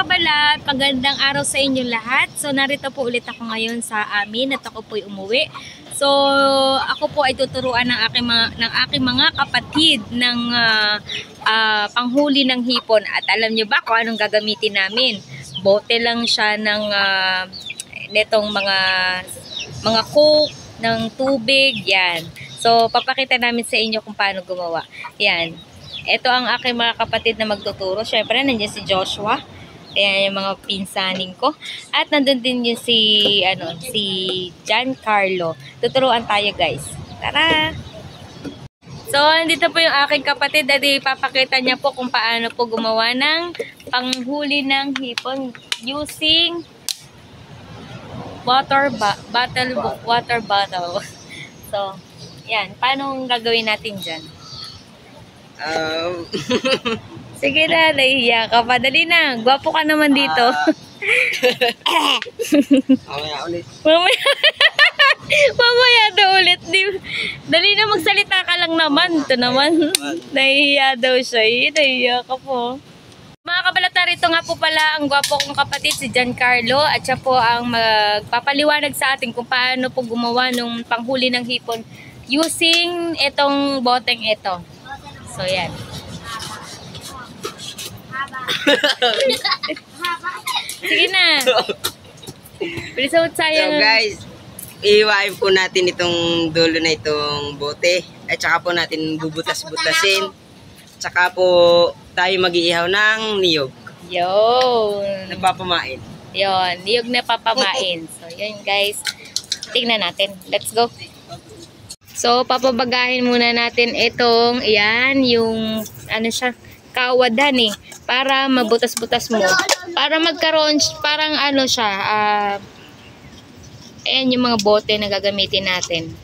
kabalat, magandang araw sa inyong lahat. So narito po ulit ako ngayon sa amin at ako po'y umuwi. So ako po ay tuturuan ng aking mga kapatid ng panghuli ng hipon. At alam nyo ba kung anong gagamitin namin? Bote lang siya ng netong mga coke, ng tubig, yan. So papakita namin sa inyo kung paano gumawa. Yan. Ito ang aking mga kapatid na magtuturo. Syempre, nandiyan si Joshua. Ayan yung mga pinsanin ko. At nandun din yung si Giancarlo. Tuturuan tayo, guys. Tara! So, nandito po yung aking kapatid at ipapakita niya po kung paano po gumawa ng panghuli ng hipon using water bottle. So, yan. Paano gagawin natin dyan? Sige na, nahihiya ka pa. Dali na, gwapo ka naman dito. Mamaya ulit. Mamaya daw ulit. Dali na, magsalita ka lang naman. Ito naman, nahihiya daw siya. Nahihiya ka po. Mga kabalata, rito nga po pala ang gwapo kong kapatid si Giancarlo at siya po ang magpapaliwanag sa atin kung paano po gumawa ng panghuli ng hipon using itong boteng ito. So, yan. Sige na. Bilisot sayang. So guys, iiwain po natin itong dulo na itong bote. At saka po natin bubutas-butasin. Tsaka po tayo mag-iihaw ng niyog. Yun. Nagpapamain. Yun. Niyog na papamain. So, yun guys. Tingnan natin. Let's go. So, papabagahin muna natin itong, yan, yung, ano siya, kawadan eh. Para mabutas-butas mo. Para magkaroon, parang ano siya, ayan yung mga bote na gagamitin natin.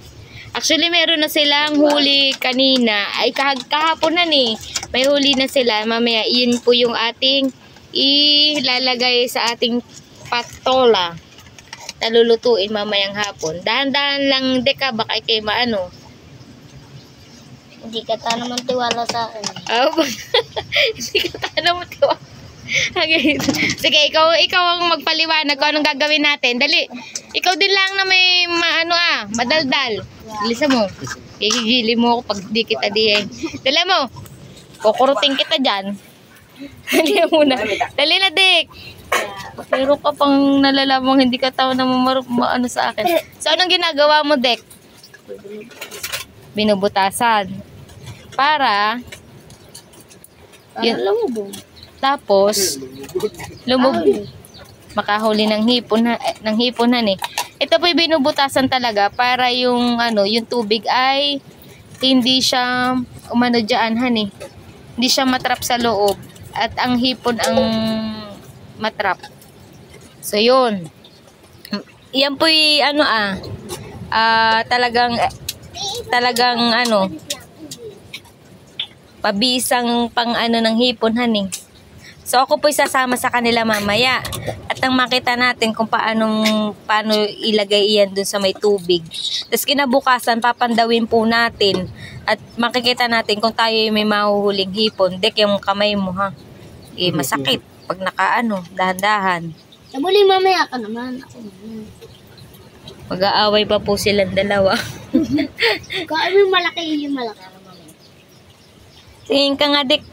Actually, meron na silang huli kanina. Ay, kahapon na eh. May huli na sila. Mamaya, yun po yung ating ilalagay sa ating patola. Nalulutuin mamayang hapon. Dahan-dahan lang, deka, baka ikay maano. Hindi ka ta naman tiwala sa akin. Oh, hindi ka ta naman tiwala. Okay. Sige, ikaw ang magpaliwanag kung anong gagawin natin. Dali. Ikaw din lang na may madaldal. Lisa mo. Gigigili mo ako pag di kita diyan. Dali mo. Kukurutin kita dyan. Dali muna. Dali na, Dik. Pero kapang nalalamang hindi ka tao na ano sa akin. So, anong ginagawa mo, Dek? Binubutasan. Para lumubog. Tapos makahuli ng hiponan eh. Ito po binubutasan talaga para yung yung tubig ay hindi siya umano diyan eh. Hindi siya matrap sa loob at ang hipon ang matrap. So yun. Yan po talagang pabisang pang ng hipon eh. So ako po sasama sa kanila mamaya at ang makita natin kung paano ilagay iyan dun sa may tubig. Tapos kinabukasan papandawin po natin at makikita natin kung tayo may mahuhuling hipon. Dek yung kamay mo ha. Masakit pag dahan-dahan. Sabuli mamaya ka naman. Ako naman. Mag-aaway pa po silang dalawa. Kung yung malaki, yung malaki. Tingin ka nga, Dik.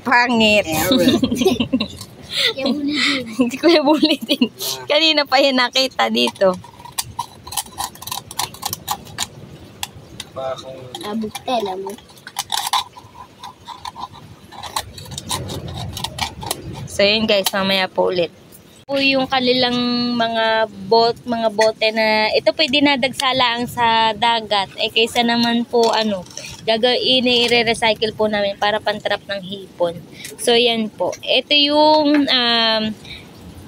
Pangit. Hindi ko yung bulitin. Kanina pa yan nakita dito. Abutela mo. So yun guys, mamaya po ulit. Po yung kanilang mga bote na ito po dinadagsalaang sa dagat kaysa naman po i-recycle po namin para pantrap ng hipon. So yan po. Ito yung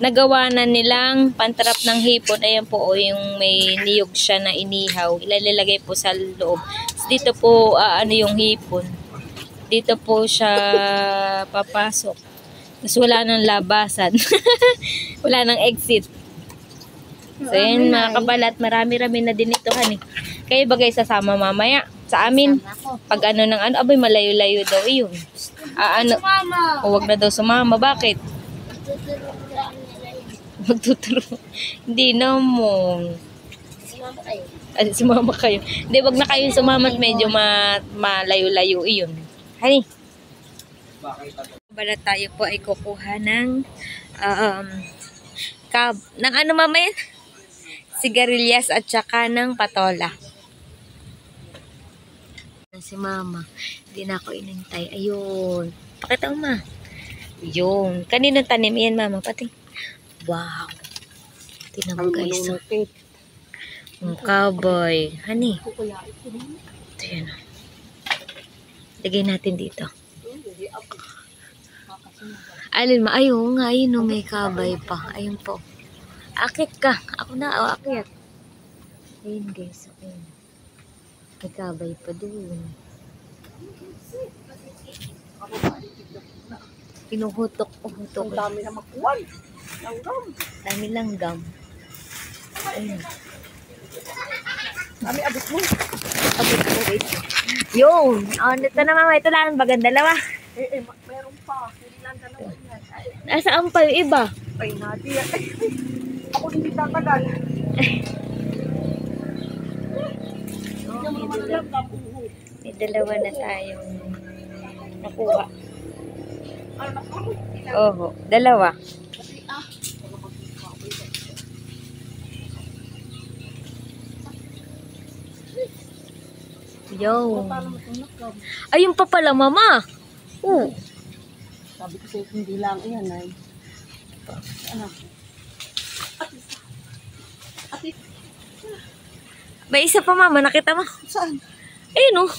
nagawa na nilang pantrap ng hipon. Ayan po yung may niyog siya na inihaw. Ilalagay po sa loob. Dito po yung hipon. Dito po siya papasok. Tapos wala nang labasan. Wala nang exit. So yun mga kabalat, marami-rami na din ito Kayo bagay sasama mamaya sa amin. Pag abay malayo-layo daw yun. Ano? Mama! O, wag na daw sumama. Bakit? Tutulong lang nila yun. Magtuturo. Hindi na mo. Mama kayo. Ay, sumama kayo. Hindi, wag na kayong sumama at medyo malayo-layo iyon. Hani. Bala tayo po ay kukuha ng ng ano mama yan? Sigarilyas at saka ng patola. Si mama. Hindi na ako inintay. Ayun. Pakita mo ma. Yun. Kaninong tanim yan mama? Pati. Wow. Tingnan mo guys. Ang cowboy. Honey. Ito yan. Lagay natin dito. Alin ma. Ayun nga. Ayun o. May cowboy pa. Ayun po. Akit ka. Ako na. O, akit. Ayun guys. Ayun. May cowboy pa doon. Pinuhutok-hutok. Ang dami na makuwan. Dami langgam. Ayun. Dami abot mo. Abot ko wait. Yun. Oh, ito na mama. Ito lang. Bagang dalawa. Meron pa. Hindi lang dalawa yan. Nasaan pa yung iba? Ay, nadi yan. Ako hindi tatagal. May dalawa na tayong nakuha. Oho. Dalawa. Yo. Ayun pa pala mama. Oh. Sabi ko sa'yo, hindi lang yan ay. May isa pa mama. Nakita mo? Saan? Ayun oh.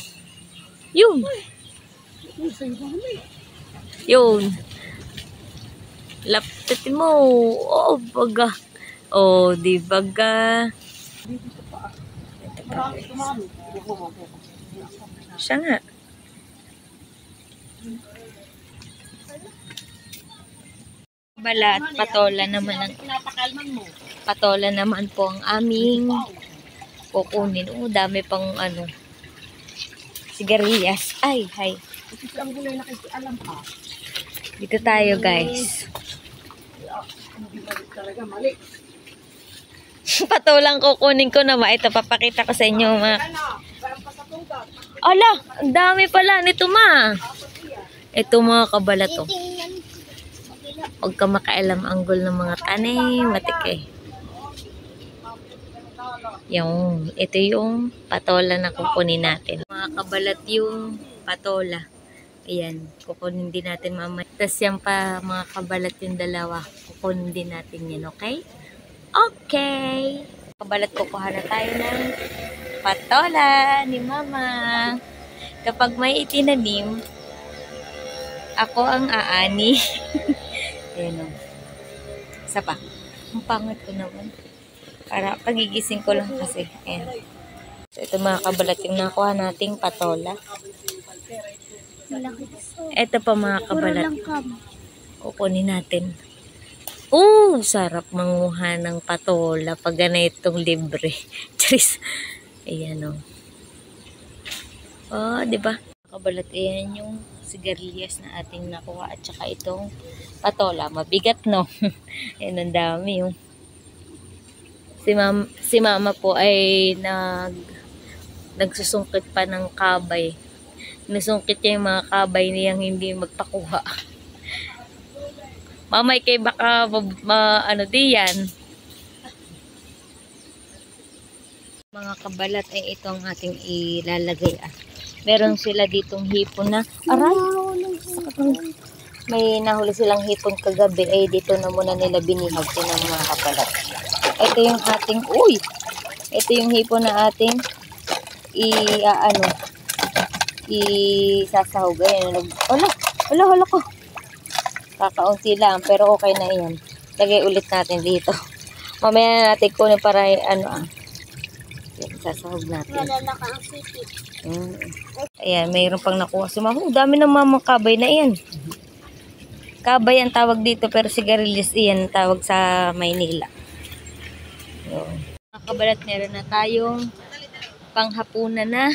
Yun. Yun. Laptatin mo. Oh, baga. Oh, di baga. Marami tumami. Siya nga. Balat, patola naman ang patola naman po ang aming kukunin. Oh, dami pang ano. Sigarilyas. Ay, hay. Ang gulay na kasi alam pa. Dito tayo, guys. Hindi mali talaga, mali. Patolang kukunin ko naman. Ito, papakita ko sa inyo, mga. Ala, ang dami pala nito, ma. Ito, mga kabalat, oh. Huwag ka makailam anggol ng mga tanim. Matik eh. Yung, ito yung patola na kukunin natin. Mga kabalat yung patola. Ayan, kukunin din natin mamaya. Tapos yan pa, mga kabalat yung dalawa. Kukunin din natin yan, okay? Okay! Kabalat, kukuha na tayo ng patola ni mama. Kapag may itinanim, ako ang aani. Ayan o. Isa pa. Ang pangat ko naman. Para pagigising ko lang kasi. Ayan. So, ito mga kabalat yung nakuha nating patola. Ito pa mga kabalat. Kukunin natin. Sarap manguha ng patola pag ganitong libre. Charis. Ayan o. Diba? Kabalat, ayan yung sigarilyas na ating nakuha at saka itong patola. Mabigat, no? Ayan, ang dami yung si mama po ay nagsusungkit pa ng kabay. Nasungkit niya yung mga kabay niyang hindi magpakuha. Mamay kay baka ano diyan. Mga kabalat ay ito ang ating ilalagay. Meron sila ditong hipon na aray. May nahuli silang hipon kagabi ay dito na muna nila binihag ng mga kabalat. Ito yung ating ito yung hipon na ating isasahog. Ayan, hala ko. Kakaunti lang, pero okay na yan. Lagay ulit natin dito. Mamaya na natin kunin para yan, sasahog natin. Ayan, mayroon pang nakuha si mama. Dami ng mamang kabay na yan. Kabay ang tawag dito, pero sigarilyas yan tawag sa Maynila. Mga kabalat, meron na tayong panghapunan na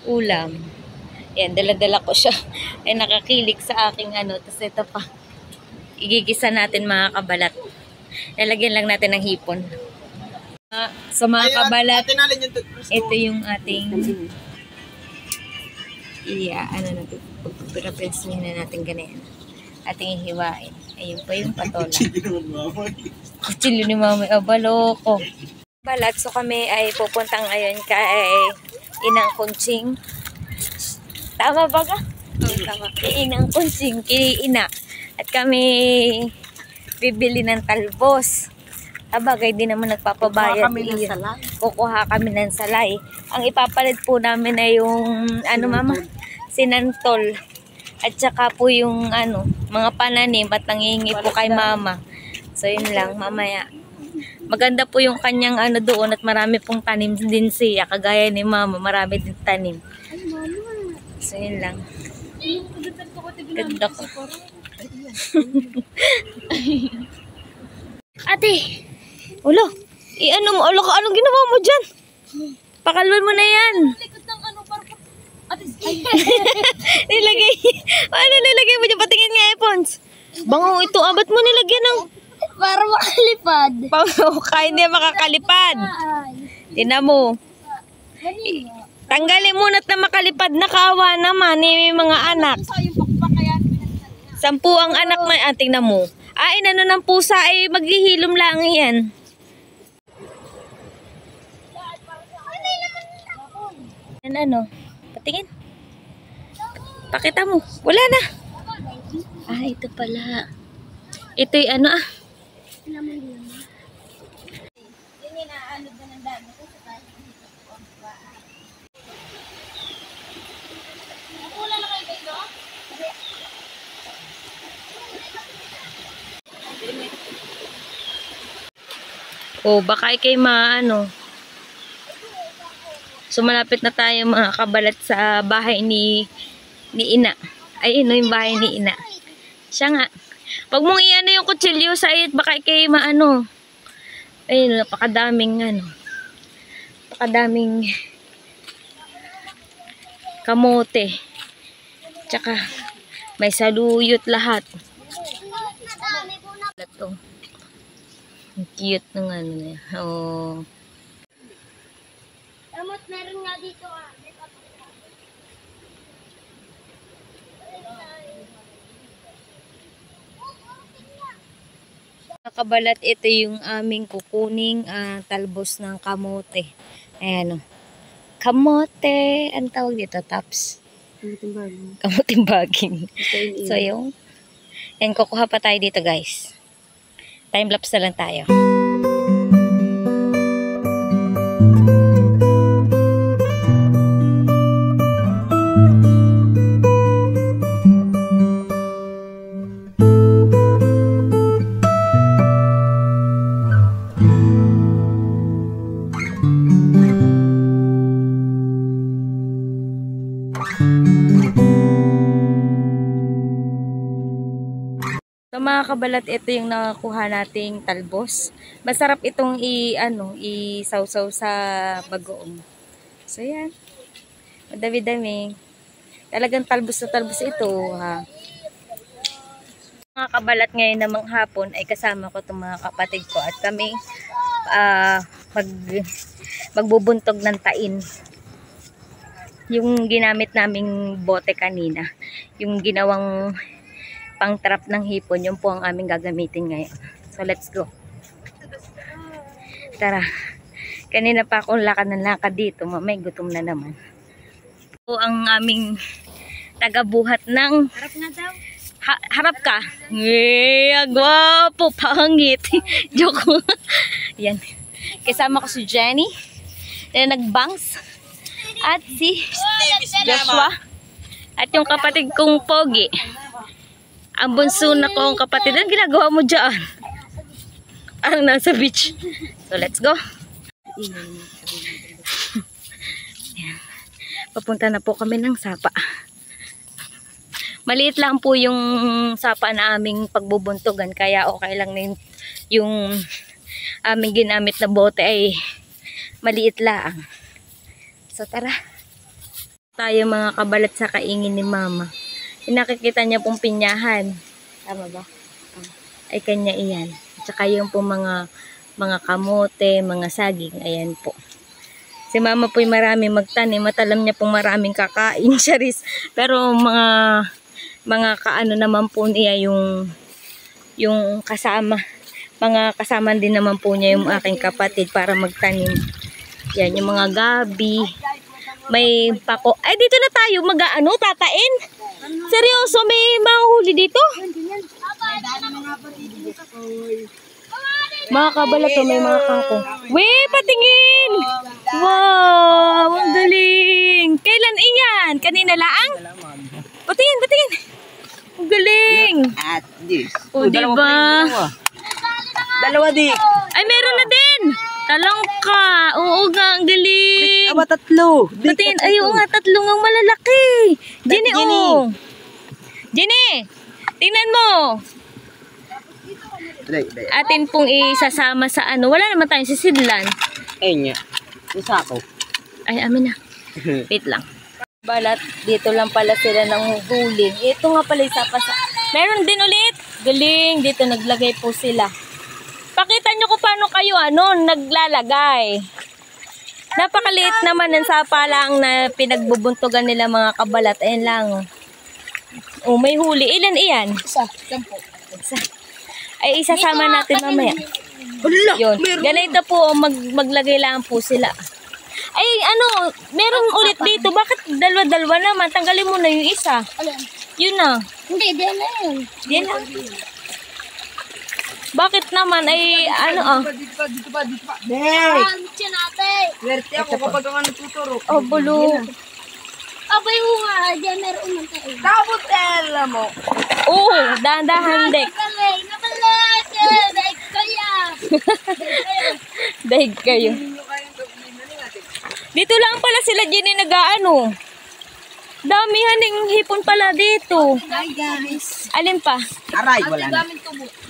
ulam. Yan, dala-dala ko siya. Ay nakakilik sa aking ano. Tapos ito pa. Igigisa natin mga kabalat. Lalagyan lang natin ng hipon. Sa mga kabalat, ito yung ating ano natin, pagpapirapresin na natin ganyan. Ating hiwain. Ayun pa yung patola. Kutsilyo ni mama. Baloko. Balat, so kami ay pupuntang ngayon kay Inang Kunching. Tama ba ka? Tama. Kay Inang Kunching, kay Ina. At kami bibili ng talbos. Abagay, di naman nagpapabayad. Kukuha kami ng salay. Ang ipapalit po namin ay yung, ano mama? Sinantol. At saka po yung, ano, mga pananim at nangihingi po kay mama. So, yun lang, mamaya. Maganda po yung kanyang ano doon at marami pong tanim din siya. Kagaya ni mama, marami din tanim. So, yun lang. Ganda ko. Ate! Ulo! I-ano mo? Ulo ka, anong ginawa mo dyan? Pakalwan mo na yan. Nilagay. Ano nilagay mo dyan? Patingin nga, Epons. Bango ito. Ba't mo nilagyan ng... Para makalipad. Kaya hindi makakalipad. Tingnan mo. Tanggalin mo na't na makalipad na kawa naman. May mga anak. 10 ang anak na. Tingnan mo. Inano ng pusa ay maghihilom lang yan. Ano? Patingin. Pakita mo. Wala na. Ito pala. Ito'y ano baka kay maano. So malapit na tayo mga kabalat sa bahay ni Ina. Ay, yung bahay ni Ina. Siya nga. Pag mong iano yung kutsilyo sa it, baka kay maano. Ayun, napakadaming napakadaming kamote. Tsaka may saluyot lahat. Ito. Ang cute ng ano niya. Tamot, meron nga dito Kabalat, ito yung aming kukuning talbos ng kamote. Ayan o. Kamote. Ang tawag dito? Tops. Kamuting baging. So yung. Ayan, kukuha pa tayo dito guys. Time lapse na lang tayo. So mga kabalat, ito yung nakakuha nating talbos. Masarap itong isawsaw sa bagoong. So yan. Madami-dami. Talagang talbos na talbos ito, ha. Mga kabalat, ngayon namang hapon ay kasama ko itong mga kapatid ko at kami magbubuntog ng tain. Yung ginamit naming bote kanina, yung ginawang pang-trap ng hipon, yun po ang aming gagamitin ngayon. So let's go. Tara. Kanina pa akong lakad ng lakad dito, may gutom na naman. So ang aming tagabuhat ng harap na daw. Harap ka. Gwapo, pangit. Joke. Yan. Kasama ko si Jenny na nagbangs at si Joshua at yung kapatid kong Pogi. Ang bunso na kong kapatid. Ang ginagawa mo dyan? Ang nasa beach. So let's go. Papunta na po kami ng sapa. Maliit lang po yung sapa na aming pagbubuntugan, kaya okay lang na yung aming ginamit na bote ay maliit lang. So tara. tayo mga kabalat sa kaingin ni Mama. Nakikita niya pong pinyahan. Tama ba? Ay kanya iyan. At saka yung pong mga kamote, mga saging. Ayan po. Si Mama po'y marami magtanim. Matalam niya pong maraming kakain, charis. Pero mga kaano naman po niya yung kasama. Mga kasama din naman po niya yung aking kapatid para magtanim. Yan, yung mga gabi. May pako. Ay, dito na tayo mag-ano, tatain. Seryoso, may mga huli dito? Mga kabalat to, may mga kangkong. Weh, patingin! Wow, ang galing! Kailan iyan? Kanina laang? Patingin, patingin! Ang galing! At this. O, diba? Dalawa di. Ay, meron na din! Talangka! Oo nga, ang galing! Aba, tatlo. Patingin, ay, oo nga, tatlong ang malalaki! Jenny, oh! Jenny! Tingnan mo! Atin pong isasama sa ano. Wala naman tayong sisidlan. Ayun nga. Isa ako. Ay, amin na. Wait lang. Balat, dito lang pala sila ng huli. Ito nga pala isa pa sa... Meron din ulit. Galing. Dito naglagay po sila. Pakita nyo kung paano kayo naglalagay. Napakaliit naman ng sapa lang na pinagbubuntugan nila mga kabalat. Ayan lang. Oh, may huli. Ilan iyan? Isa. Yan po. Isa. Ay, isasama natin mamaya. Yun. Ganito po, maglagay lang po sila. Ay, ano, meron ulit dito. Bakit dalawa-dalawa naman? Tanggalin mo na yung isa. Yun na. Hindi, diyan na yun. Yan na. Bakit naman? Ay, ano Dito pa. Ah, siya natin. Swerte ako kapag ako natuturo. Oh, bulo. Abay mo nga, diyan meron man tayo. Kabutela mo. Oo, dahan-dahan, dek. Nabalay, daig kaya. Daig kayo. Dito lang pala sila Jenny nag-aano. Damihan ng hipon pala dito. Hi guys. Alin pa? Aray, wala na.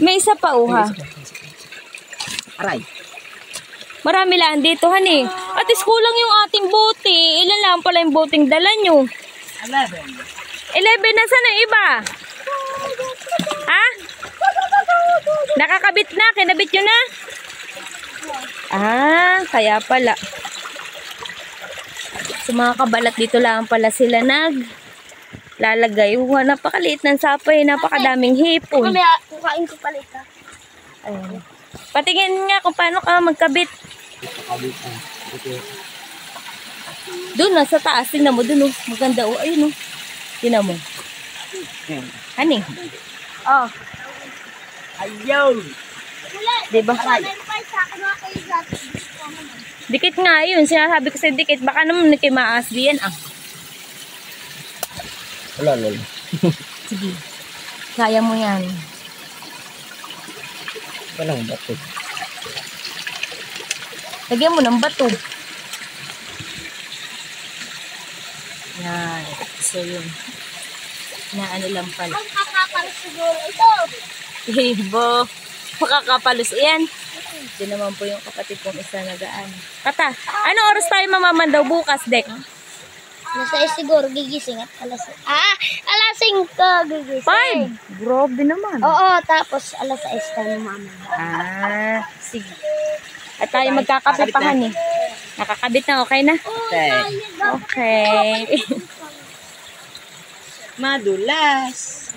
May isa pa, uha. Aray. Marami lang dito, hani. At is kulang yung ating bote. Ilan lang pala yung boteng dala nyo? 11. 11 na sana yung iba? Ha? Nakakabit na? Kinabit nyo na? Ah, kaya pala. Sa mga kabalat dito lang pala sila lalagay. Napakaliit ng sapay. Napakadaming hipon. Mamaya, kukain ko pala ito. Ayun. Patingin nga kung paano ka magkabit. Doon na sa taas, tingnan mo doon. Maganda oh. Ayun oh. Tingnan mo. Hani? Oh. Ayaw. Diba? Dikit nga yun. Sinasabi ko sa dikit. Baka naman nakimaas diyan ah. Wala, lol. Sige. Kaya mo yan. Walang bato. Lagyan mo ng bato. Yan. So yun. Naano lang pala. Ang kakapalis siguro ito. Ibo. Makakapalos yan. Ito naman po yung kapatid kong isa nagaan. Kata, ano oras tayo mamamandaw bukas, Dek? Nasa siguro gigising at alas 5 gigising. 5! Grabe naman. Oo, tapos alas 6 tayo mama. Ah, sige. At tayo magkakabit pa, hani. Nakakabit na, okay na? Okay. Okay. Madulas.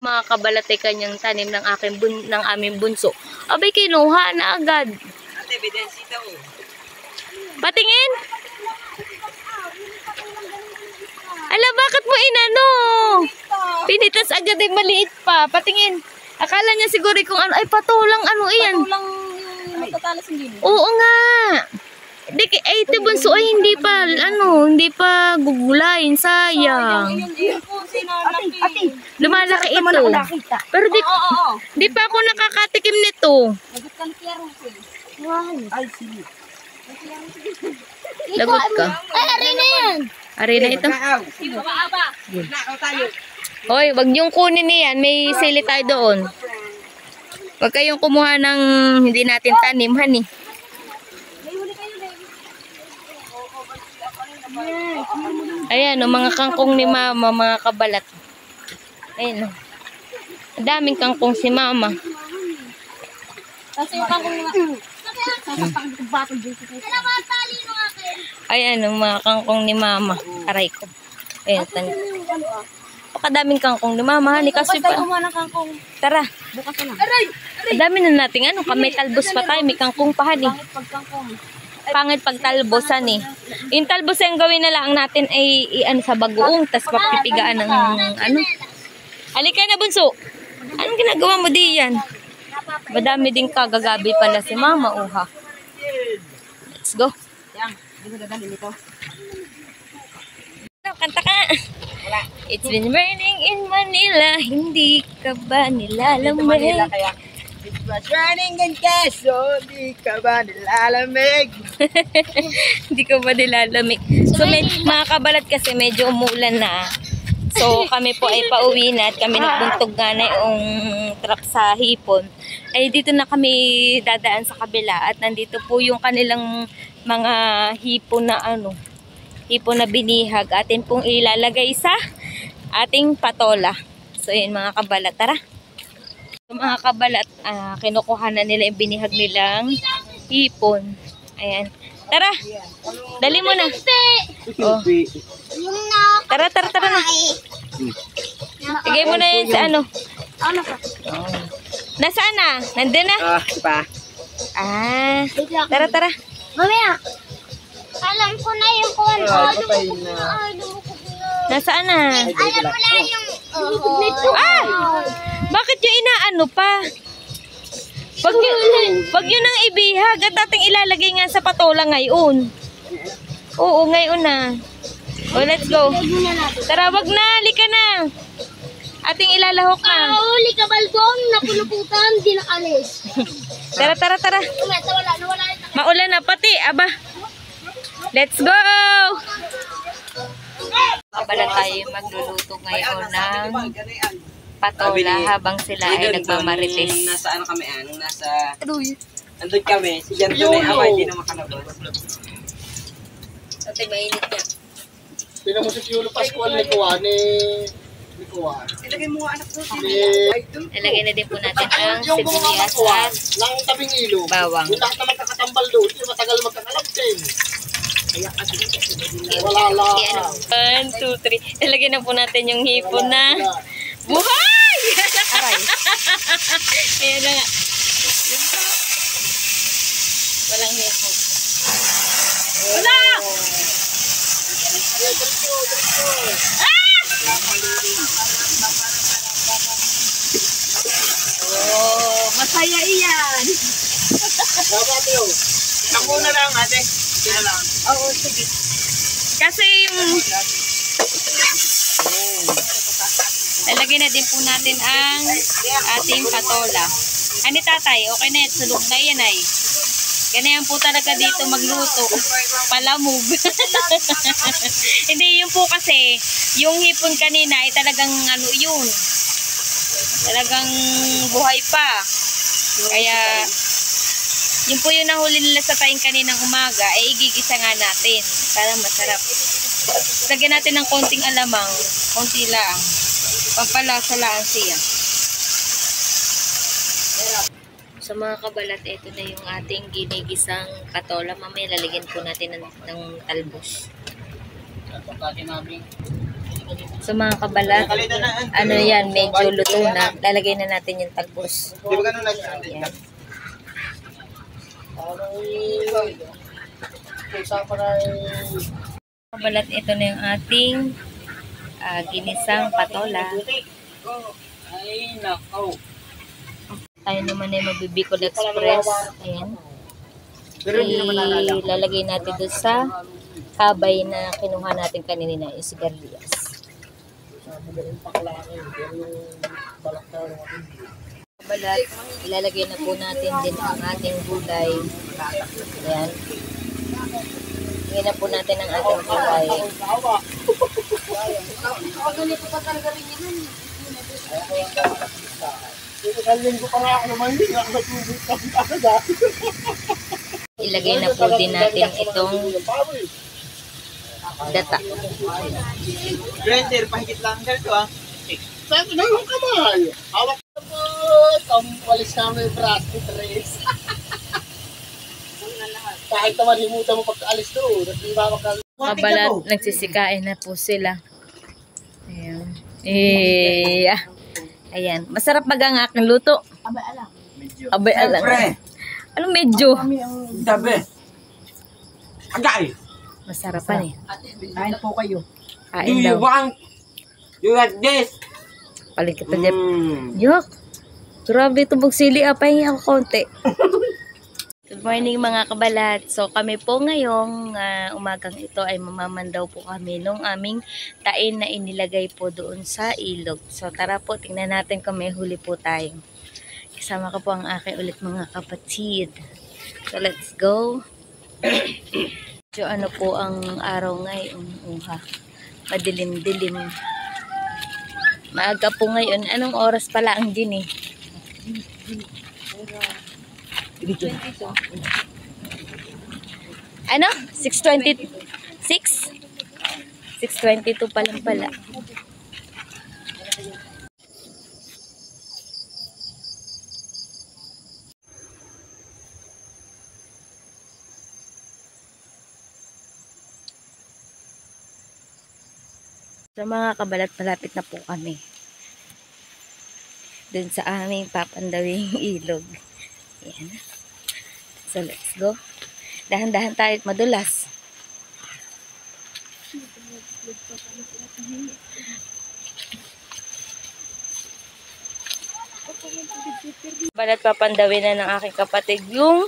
Mga kabalate kanyang tanim ng aming bunso. Abay, kinuha na agad. Ate, bidensita oh. Patingin! Ala, bakit mo inano? Pinitas agad ay maliit pa. Patingin. Akala niya siguro kung ano. Ay, patulang ano iyan. Patulang yung matatalas ng gino. Oo nga. Ay, ito bunso ay hindi pa gugulayin. Sayang. Ate, Lumalaki ito. Pero di pa ako nakakatikim nito. lagot ka na klaro ko eh. Wow. Ay, sige. Lagot ka. Ay, aray na yan. Ari na ito. Aba. Nakaw tayo. Hoy, wag niyong kunin niyan. May sili tayo doon. Wag kayong kumuha ng hindi natin tanim, hani. Ayan, mga kangkong ni Mama, mga kabalat. Ayan, ang daming kangkong si Mama. Kasi yung kangkong nga. Ayan, ang mga kangkong ni Mama. Aray ko. Ayan, pakadaming kangkong ni Mama. Ni kasi pa. Tara. Bukas na. Ang dami na natin. Ano, may talbos pa tayo. May kangkong pa, hani. Pangit pag talbosan eh. Yung talbos yung gawin na lang natin ay sa bagoong, tas papipigaan ng ano. Halika na, bunso. Anong ginagawa mo diyan? Madami din kagagabi pala si Mama, uha. Let's go. Kanta ka. It's been raining in Manila, hindi ka ba nilalamig? It was running in Quezon, di ka ba nilalamig? Hindi ko ba nilalamig? So, mga kabalat kasi medyo umulan na. So, kami po ay pauwi na at kami nagbuntog nga na yung truck sa hipon. Ay, dito na kami dadaan sa kabila at nandito po yung kanilang mga hipon na hipon na binihag. Atin pong ilalagay sa ating patola. So, yun mga kabalat. Tara! So, mga kabalat, kinukuha na nila yung binihag nilang hipon. Ayan. Tara! Dali mo na. Oh. Tara na. Igay mo na yun sa ano. Nasaan na? Nandun na? Pa. Tara. Mamaya. Alam ko na yung kung ano. Nasaan na? Alam mo na yung... Bakit yung inaano pa? Wag yun nang ibihag at ating ilalagay nga sa patola ngayon. Oo, ngayon na. Oh, let's go. Tara, wag na. Lika na. Ating ilalahok na. Huli ka balkong, napuluputan, di nakalis. Tara. Maulan na pati, aba. Let's go! Abala tayo magluluto ngayon ng patola habang sila ay nagmamarites. Nung nasa ano kami, nung nasa... Andun kami, si Jan doon ay away, hindi na makalabas. Ate, mainit niya. Tinan mo si Piolo Pascual ni Kuwa. Ilagay mo nga anak doon. Nalagay na din po natin ang sibuyas at Nang tabing ilog. bawang. Yung lahat na magkakatambal doon, hindi matagal magkakalaptin. Wala lang. 1, 2, 3. Nalagay na po natin yung hipon na buhay! Aray. Ayan na nga. Walang hipon. Wala! Masaya iyan. Ako na lang ate. Oo, sige. Kasi yung... Lalagyan na din po natin ang ating patola. Ani tatay, okay na yan. Sulog na yan ay. Ganyan po talaga dito magluto. Palamog. Hindi, yun po kasi, yung hipon kanina ay talagang yun. Talagang buhay pa. Kaya, yun po yung nahuli nila sa tayong kaninang umaga, ay igigisa nga natin para masarap. Lagyan natin ng konting alamang, konti lang. Pampalasa lang siya. So mga kabalat, ito na yung ating ginigisang patola. Mamaya lalagyan po natin ng talbos. So mga kabalat, yan, medyo luto na. Lalagay na natin yung talbos. Di ba ganun nag-sandin ka? Kabalat, ito na yung ating ginisang patola. Ay, nako. Tayo naman ay magbibicol express. Ayan. Ilalagay natin doon sa kabay na kinuha natin kanina yung sigarilyas. Kabalat, ilalagay na po natin din ang ating gulay. Ayan. Hingin na po natin ang ating gulay. Ganito pa talaga rin yun. Linggo pa nga ako naman, hindi nga ako nagtubig. Ilagay na po din natin itong data. Blender, pahigit lang ganito ah. Saan na yung kamay? Hawak na po. Walis namin yung braso, Tres. Kahit naman himutan mo pagkaalis doon. At di ba Kabalat, nagsisikain na po sila. Ayan. Ayan. Masarap mag ang aking luto. Abay alam. Anong medyo? Dabe. Agay. Masarap pa eh. Kain po kayo. Kain daw. You like this? Paling kita dyan. Yok. Grabe ito bugsili. Pahingi ako konti. Good morning mga kabalat. So kami po ngayong umagang ito ay mamamandaw po kami nung aming tain na inilagay po doon sa ilog. So tara po, tingnan natin kung may huli po tayo. Kasama ko po ang aking ulit mga kapatid. So let's go. So ano po ang araw ngayon? Madilim-dilim. Maaga po ngayon. Anong oras pala ang din eh? 22. Ano? 6:20. 6:22 pa lang pala. Sa mga kabalat, malapit na po kami. Dun sa aming papandawing ilog. Ayan. So, let's go. Dahan-dahan tayo at madulas. Balat papandawin na ng aking kapatid yung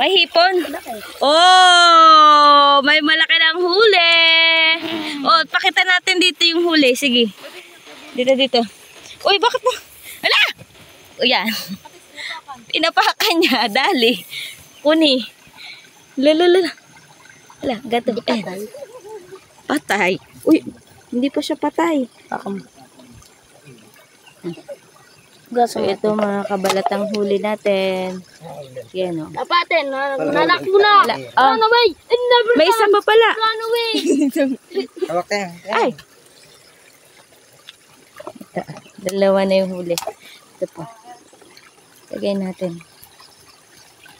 may hipon. Oh! May malaki ng huli. Oh, pakita natin dito yung huli. Sige. Dito. Uy, bakit mo? Wala! O yan. Pinapakan niya. Dali. Kuni. Lalala. Wala, gato. Patay. Uy, hindi pa siya patay. So, ito mga kabalatang huli natin. Yan o. Dapatin, nalakbo na. Run away. And never May isa pa pala. run away. Hawak tayo. Ay! Ito, dalawa na yung huli. Ito po. Lagay natin.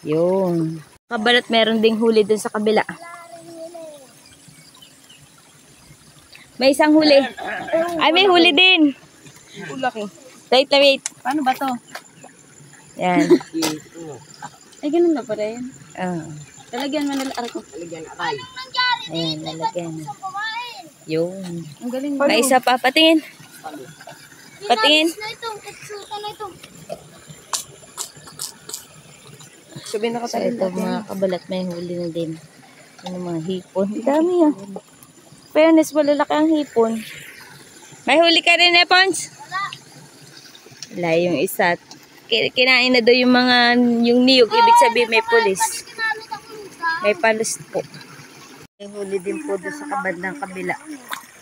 Yun. Kabalat meron ding huli dun sa kabila. May isang huli. Ay, may huli din. Laki. Wait. Paano ba to? Yan. Ay, ganun na pa rin. Talagyan mo na aray ko. Ayan, nalagyan. Yun. Ang galing. May isa pa. Patingin. Patingin. Na ito, kutsuta na ito. Sabihin na So, ito mga kabalat may huli na din. Ano mga hipon. Ang dami ah. Fairness, malalaki ang hipon. May huli ka rin eh, Pons? Wala yung isa. Kinain na daw yung mga, yung niyog. Ibig sabihin may pulis. May palis po. May huli din po doon sa kabandang kabila.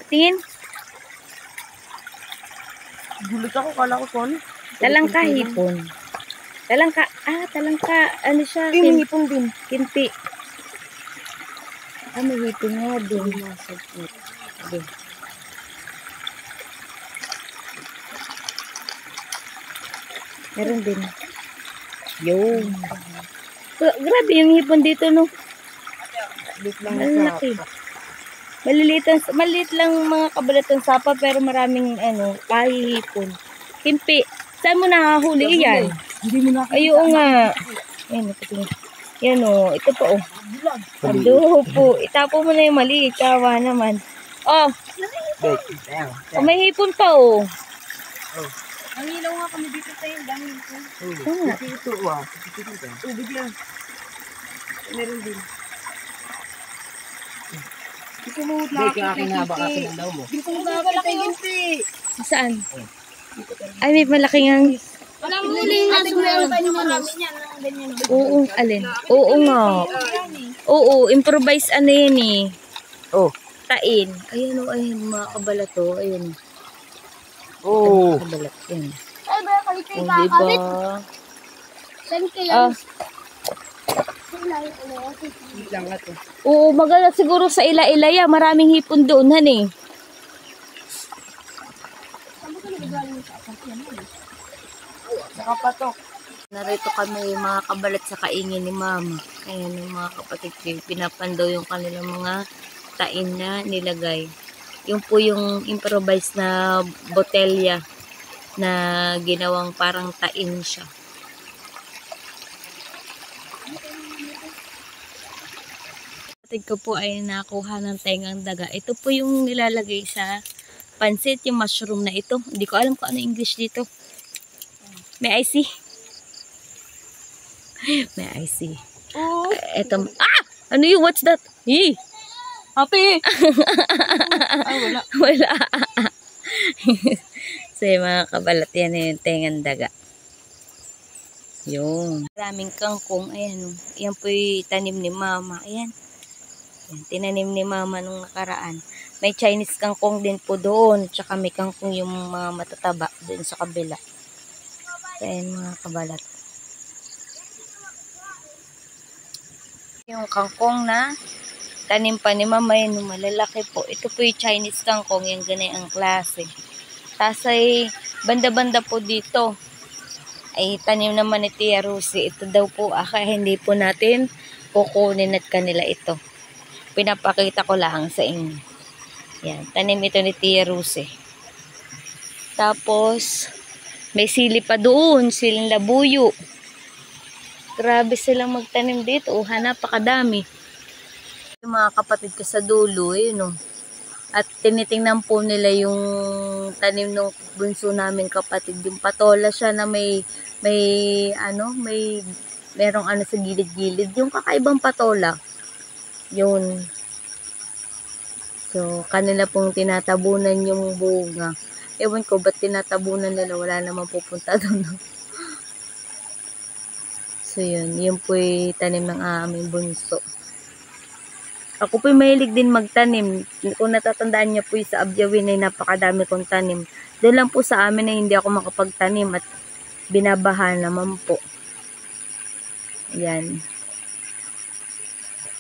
Tingin. Gulat ako, kala ko kung ano. Talangka hipon. Talangka. Ano siya? Hipon din. Kinti. May hipon nga din. Okay. Meron din. Yun. Grabe yung hipon dito, no? Malaki. Maliit lang mga kabalatang sapa pero maraming kahihipon. Kimpi. Saan mo nakahuli yan? Hindi mo na. Ayun nga. Ayan, yan o. Ito po o. Ado po. Itapo mo na yung mali. Kawa naman. Oh. May hipon pa o. Ang ilaw nga kami dito tayo. Dami ito. Tama. Ito, Ubig lang. Meron din. Dito mo Dito mo nakakita yung pi. Saan? Ay, may malaking ang... Walang huli nga sumeron pa yung manos. Oo, alin? Oo nga. Oo, improvise yan eh. Oh. Tain. Ayan o, mga kabalat o. Ayan. Oh. Kabalat. Ayan. Ay, ba, kalit kayo O, kakabit. diba? Saan kaya? Ah, Lang nga to. Oo, maganda siguro sa Ila-Ilaya. Maraming hipon doon, han eh. Sa kapatok. Narito kami mga kabalat sa kaingin ni Mama. Ayan yung mga kapatid ko. Pinapandaw yung kanilang mga tain na nilagay. Yung po yung improvised na botelya na ginawang parang tain siya. Kapatid ko po ay nakuha ng tengang daga. Ito po yung nilalagay sa pansit, yung mushroom na ito. Hindi ko alam kung ano English dito. May I see? May I see. Oh. Eto. Ah! Ano yun? What's that? Hey! Happy! Ay, wala. Wala. So, yung mga kabalat yan yung tengang daga. Yun. Maraming kangkong. Ayan. Yan po yung tanim ni Mama. Ayan. Yan, tinanim ni Mama nung nakaraan. May Chinese kangkong din po doon. Tsaka may kangkong yung mga matataba doon sa kabila. So, ayan mga kabalat. Yung kangkong na tanim pa ni Mama, yun yung malalaki po. Ito po yung Chinese kangkong, yung ganay ang klase. Tapos ay banda-banda po dito ay tanim naman ni Tia Rusi. Ito daw po, kaya hindi po natin kukunin at kanila ito. Pinapakita ko lang sa inyo. Yan, tanim ito ni Tia Rusi. Tapos may sili pa doon, siling labuyo. Grabe silang magtanim dito. Napakadami. Yung mga kapatid ko sa dulo, yun o. At tinitingnan po nila yung tanim ng bunso namin kapatid. Yung patola siya na merong ano sa gilid-gilid. Yung kakaibang patola. Yun. So, kanila pong tinatabunan yung bunga. Ewan ko, ba't tinatabunan nila? Wala naman pupunta doon. So, yun. Yun po'y tanim ng aming bunso. Ako po'y mahilig din magtanim. Kung natatandaan niya po'y sa Abyawin ay napakadami kong tanim. Doon lang po sa amin na hindi ako makapagtanim at binabahan naman po. Yan.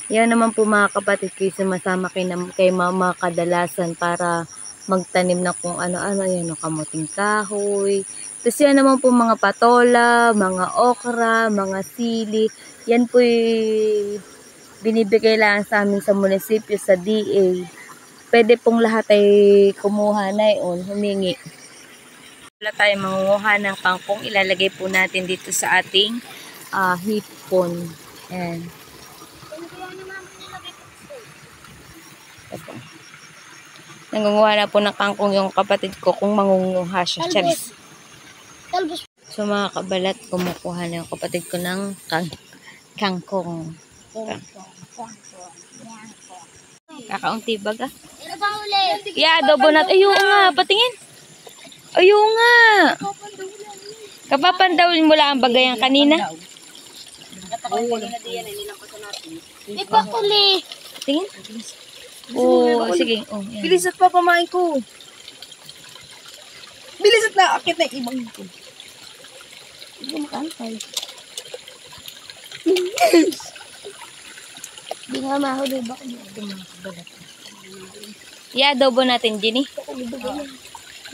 Yan naman po mga kapatid ko, sumasama kay Mama kadalasan para magtanim na kung ano-ano. Yan, kamuting kahoy. Tapos yan naman po mga patola, mga okra, mga sili. Yan po binibigay lang sa amin sa munisipyo, sa DA. Pwede pong lahat ay kumuha na yun, humingi. Wala tayo mangunguha ng kangkong. Ilalagay po natin dito sa ating hipon. Ayan. Ito. Nangunguha na po ng kangkong yung kapatid ko kung mangunguha siya. Charis. So mga kabalat, kumukuha na yung kapatid ko ng kangkong. Kakaunti baga. Yeah, adobo natin. Ayun nga, patingin. Ayun nga. Kapapandawin mo lang ang bagay ang kanina. May pakuli. Tingin. Oh, sige. Oh, yan. Bilis at papamain ko. Bilis at naakit na ibang ko. Hindi makantay. Di nga mahuli ba ko? Yeah, adobo natin, Ginny.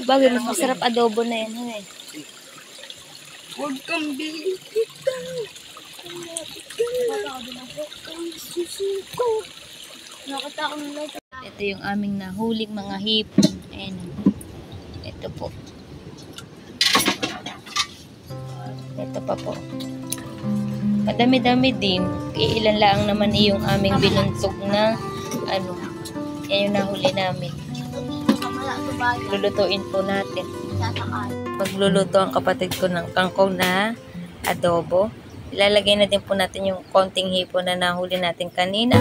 Bagay, mas masarap adobo na yan. Ano eh. Huwag kang bihita. Ito yung aming nahuling mga hipon. Ayan. Ito po. Ito pa po. Madami-dami din. Ilan lang naman yung aming binuntog na ano. Yan yung nahuli namin. Lulutuin po natin. Magluluto ang kapatid ko ng kangkong na adobo. Ilalagay na din po natin yung konting hipon na nahuli natin kanina.